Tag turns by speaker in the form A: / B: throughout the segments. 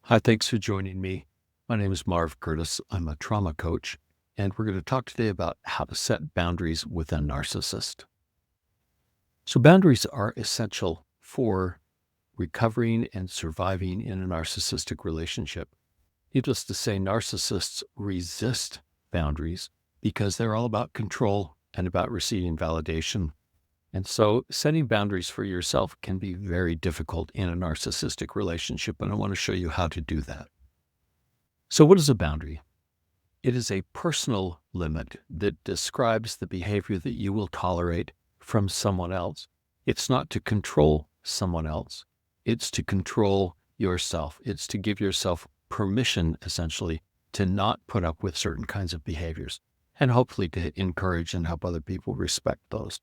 A: Hi, thanks for joining me. My name is Marv Curtis. I'm a trauma coach, and we're going to talk today about how to set boundaries with a narcissist. So, boundaries are essential for recovering and surviving in a narcissistic relationship. Needless to say, narcissists resist boundaries because they're all about control and about receiving validation. And so, setting boundaries for yourself can be very difficult in a narcissistic relationship, and I want to show you how to do that. So, what is a boundary? It is a personal limit that describes the behavior that you will tolerate from someone else. It's not to control someone else. It's to control yourself. It's to give yourself permission, essentially, to not put up with certain kinds of behaviors and hopefully to encourage and help other people respect those.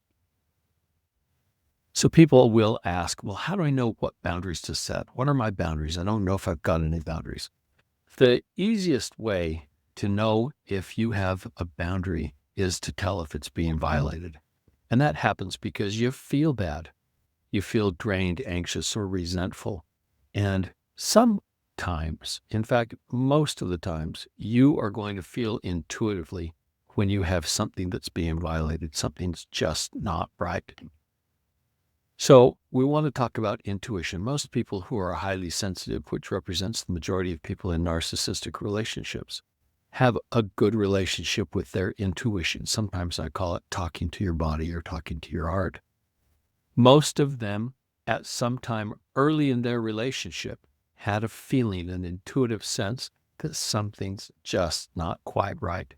A: So people will ask, well, how do I know what boundaries to set? What are my boundaries? I don't know if I've got any boundaries. The easiest way to know if you have a boundary is to tell if it's being violated. And that happens because you feel bad. You feel drained, anxious, or resentful. And sometimes, in fact, most of the times, you are going to feel intuitively when you have something that's being violated. Something's just not right. So we want to talk about intuition. Most people who are highly sensitive, which represents the majority of people in narcissistic relationships, have a good relationship with their intuition. Sometimes I call it talking to your body or talking to your heart. Most of them, at some time early in their relationship, had a feeling, an intuitive sense that something's just not quite right.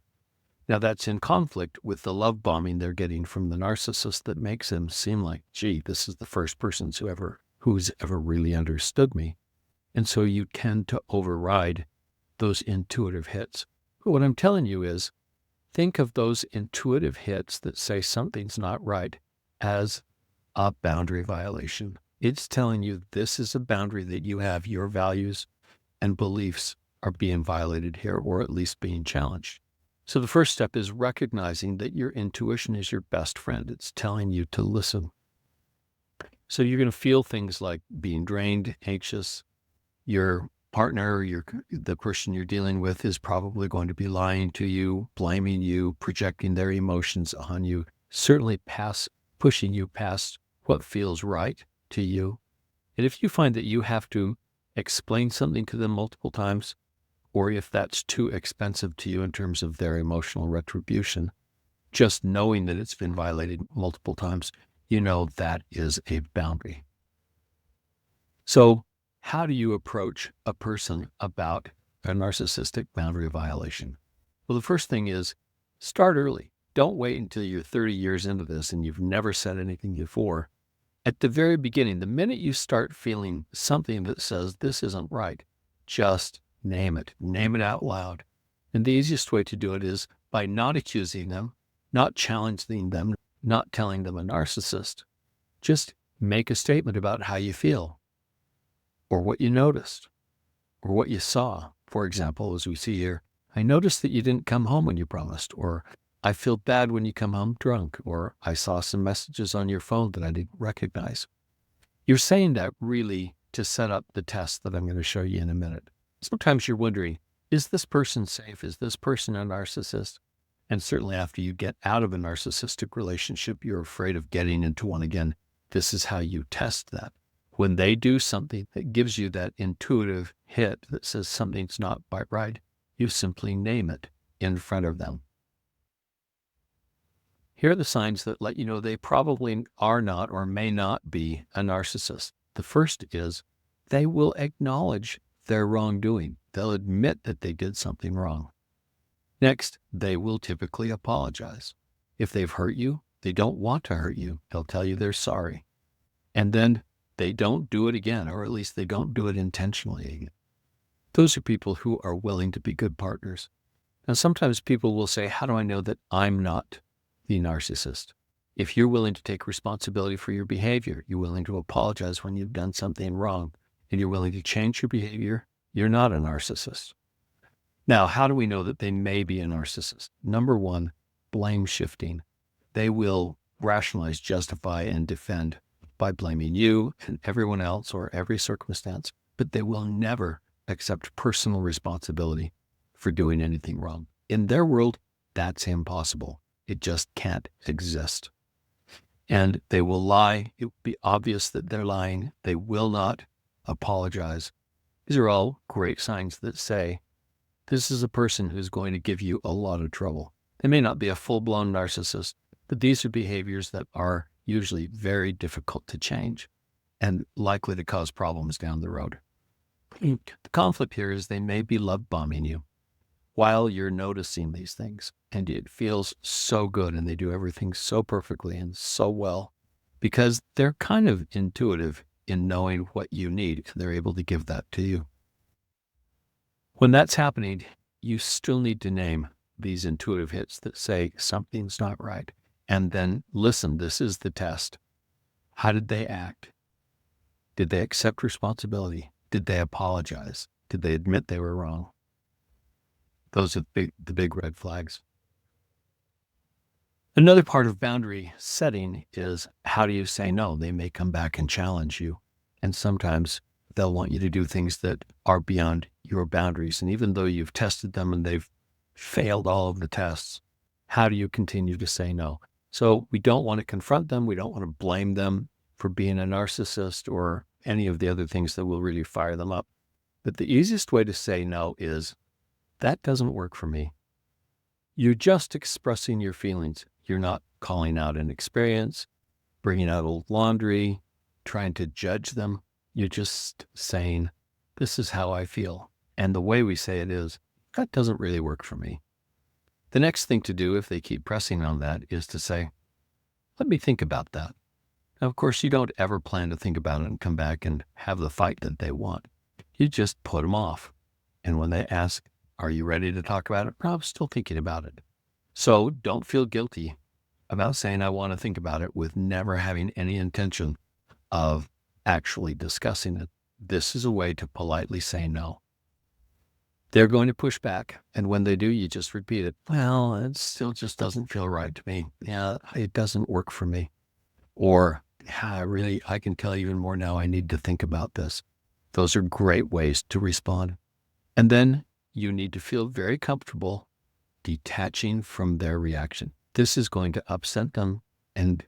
A: Now, that's in conflict with the love bombing they're getting from the narcissist that makes them seem like, gee, this is the first person who's ever really understood me. And so you tend to override those intuitive hits. But what I'm telling you is, think of those intuitive hits that say something's not right as a boundary violation. It's telling you this is a boundary that you have, your values and beliefs are being violated here, or at least being challenged. So the first step is recognizing that your intuition is your best friend. It's telling you to listen. So you're going to feel things like being drained, anxious. Your partner, the person you're dealing with is probably going to be lying to you, blaming you, projecting their emotions on you, certainly pushing you past what feels right to you. And if you find that you have to explain something to them multiple times, or if that's too expensive to you in terms of their emotional retribution, just knowing that it's been violated multiple times, you know that is a boundary. So how do you approach a person about a narcissistic boundary violation? Well, the first thing is start early. Don't wait until you're 30 years into this and you've never said anything before. At the very beginning, the minute you start feeling something that says this isn't right, just name it out loud. And the easiest way to do it is by not accusing them, not challenging them, not telling them a narcissist. Just make a statement about how you feel or what you noticed or what you saw. For example, as we see here, I noticed that you didn't come home when you promised, or I feel bad when you come home drunk, or I saw some messages on your phone that I didn't recognize. You're saying that really to set up the test that I'm going to show you in a minute. Sometimes you're wondering, is this person safe? Is this person a narcissist? And certainly after you get out of a narcissistic relationship, you're afraid of getting into one again. This is how you test that. When they do something that gives you that intuitive hit that says something's not quite right, you simply name it in front of them. Here are the signs that let you know they probably are not or may not be a narcissist. The first is they will acknowledge their wrongdoing. They'll admit that they did something wrong. Next, they will typically apologize. If they've hurt you, they don't want to hurt you. They'll tell you they're sorry. And then they don't do it again, or at least they don't do it intentionally again. Those are people who are willing to be good partners. Now, sometimes people will say, how do I know that I'm not the narcissist? If you're willing to take responsibility for your behavior, you're willing to apologize when you've done something wrong, and you're willing to change your behavior, you're not a narcissist. Now, how do we know that they may be a narcissist? Number one, blame shifting. They will rationalize, justify, and defend by blaming you and everyone else or every circumstance, but they will never accept personal responsibility for doing anything wrong. In their world, that's impossible. It just can't exist. And they will lie. It will be obvious that they're lying. They will not apologize. These are all great signs that say, this is a person who's going to give you a lot of trouble. They may not be a full-blown narcissist, but these are behaviors that are usually very difficult to change and likely to cause problems down the road. The conflict here is they may be love bombing you while you're noticing these things. And it feels so good, and they do everything so perfectly and so well because they're kind of intuitive in knowing what you need, and they're able to give that to you. When that's happening, you still need to name these intuitive hits that say something's not right. And then listen, this is the test. How did they act? Did they accept responsibility? Did they apologize? Did they admit they were wrong? Those are the big red flags. Another part of boundary setting is, how do you say no? They may come back and challenge you. And sometimes they'll want you to do things that are beyond your boundaries. And even though you've tested them and they've failed all of the tests, how do you continue to say no? So we don't want to confront them. We don't want to blame them for being a narcissist or any of the other things that will really fire them up. But the easiest way to say no is, that doesn't work for me. You're just expressing your feelings. You're not calling out an experience, bringing out old laundry, trying to judge them. You're just saying, this is how I feel. And the way we say it is, that doesn't really work for me. The next thing to do, if they keep pressing on that, is to say, let me think about that. Now, of course, you don't ever plan to think about it and come back and have the fight that they want. You just put them off. And when they ask, are you ready to talk about it? I'm still thinking about it. So don't feel guilty about saying, I want to think about it, with never having any intention of actually discussing it. This is a way to politely say no. They're going to push back. And when they do, you just repeat it. Well, it still just doesn't feel right to me. Yeah, it doesn't work for me. Or, yeah, I can tell even more now. I need to think about this. Those are great ways to respond. And then you need to feel very comfortable detaching from their reaction. This is going to upset them and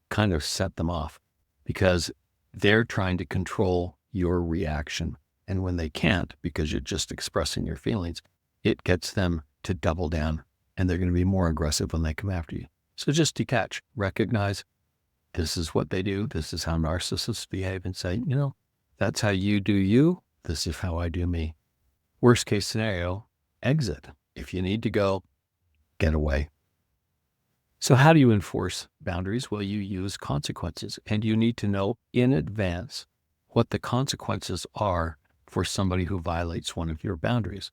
A: kind of set them off because they're trying to control your reaction. And when they can't, because you're just expressing your feelings, it gets them to double down, and they're going to be more aggressive when they come after you. So just detach, recognize this is what they do. This is how narcissists behave, and say, that's how you do you. This is how I do me. Worst case scenario, exit. If you need to go, get away. So how do you enforce boundaries? Well, you use consequences, and you need to know in advance what the consequences are for somebody who violates one of your boundaries.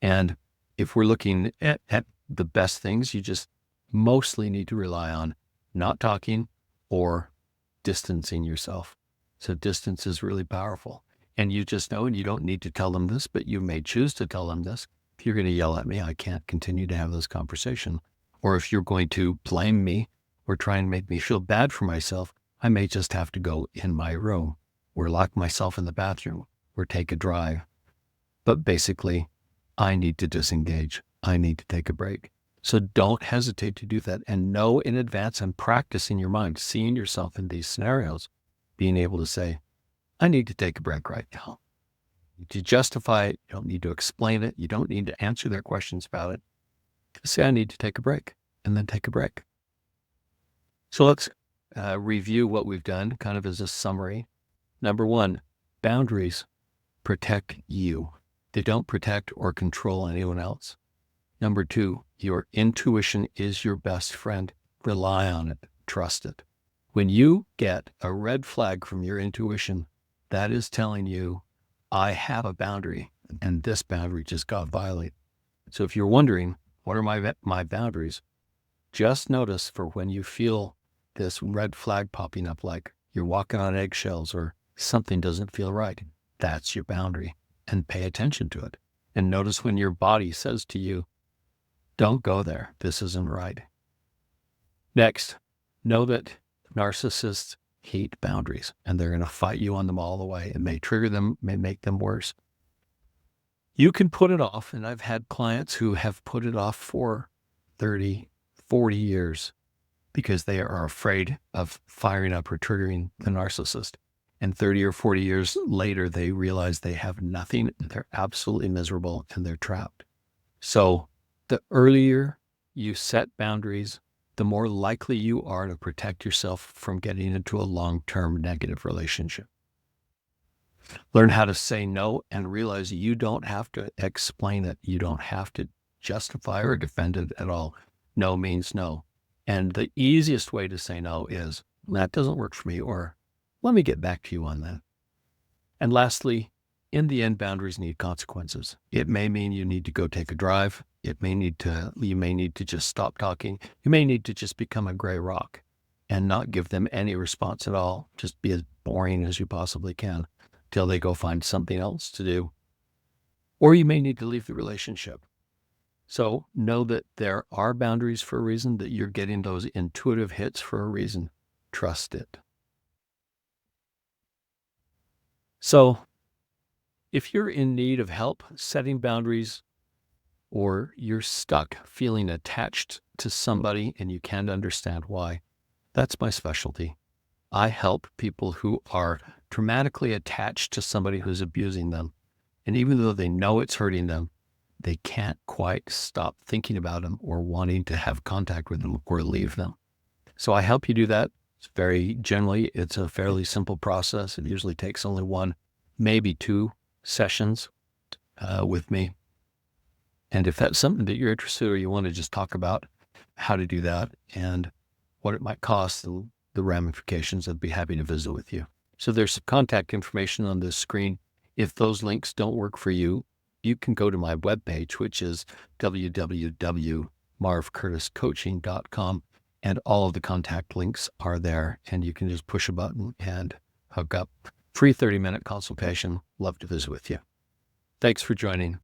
A: And if we're looking at the best things, you just mostly need to rely on not talking or distancing yourself. So distance is really powerful. And you just know, and you don't need to tell them this, but you may choose to tell them this. If you're going to yell at me, I can't continue to have this conversation. Or if you're going to blame me or try and make me feel bad for myself, I may just have to go in my room or lock myself in the bathroom or take a drive. But basically, I need to disengage. I need to take a break. So don't hesitate to do that, and know in advance and practice in your mind, seeing yourself in these scenarios, being able to say, I need to take a break right now. To justify it, you don't need to explain it. You don't need to answer their questions about it. Just say, I need to take a break, and then take a break. So let's review what we've done kind of as a summary. Number one, boundaries protect you. They don't protect or control anyone else. Number two, your intuition is your best friend. Rely on it. Trust it. When you get a red flag from your intuition, that is telling you, I have a boundary, and this boundary just got violated. So if you're wondering, what are my boundaries? Just notice for when you feel this red flag popping up, like you're walking on eggshells or something doesn't feel right. That's your boundary, and pay attention to it. And notice when your body says to you, don't go there. This isn't right. Next, know that narcissists hate boundaries, and they're going to fight you on them all the way. It may trigger them, may make them worse. You can put it off, and I've had clients who have put it off for 30, 40 years because they are afraid of firing up or triggering the narcissist. And 30 or 40 years later, they realize they have nothing. They're absolutely miserable and they're trapped. So the earlier you set boundaries, the more likely you are to protect yourself from getting into a long-term negative relationship. Learn how to say no and realize you don't have to explain it. You don't have to justify or defend it at all. No means no. And the easiest way to say no is, that doesn't work for me, or let me get back to you on that. And lastly, in the end, boundaries need consequences. It may mean you need to go take a drive. You may need to just stop talking. You may need to just become a gray rock and not give them any response at all. Just be as boring as you possibly can till they go find something else to do. Or you may need to leave the relationship. So know that there are boundaries for a reason, that you're getting those intuitive hits for a reason. Trust it. So if you're in need of help setting boundaries, or you're stuck feeling attached to somebody and you can't understand why, that's my specialty. I help people who are traumatically attached to somebody who's abusing them. And even though they know it's hurting them, they can't quite stop thinking about them or wanting to have contact with them or leave them. So I help you do that. It's a fairly simple process. It usually takes only one, maybe two sessions with me. And if that's something that you're interested in, or you want to just talk about how to do that and what it might cost, the ramifications, I'd be happy to visit with you. So there's some contact information on this screen. If those links don't work for you, you can go to my webpage, which is www.marvcurtiscoaching.com, and all of the contact links are there, and you can just push a button and hook up. Free 30-minute consultation. Love to visit with you. Thanks for joining.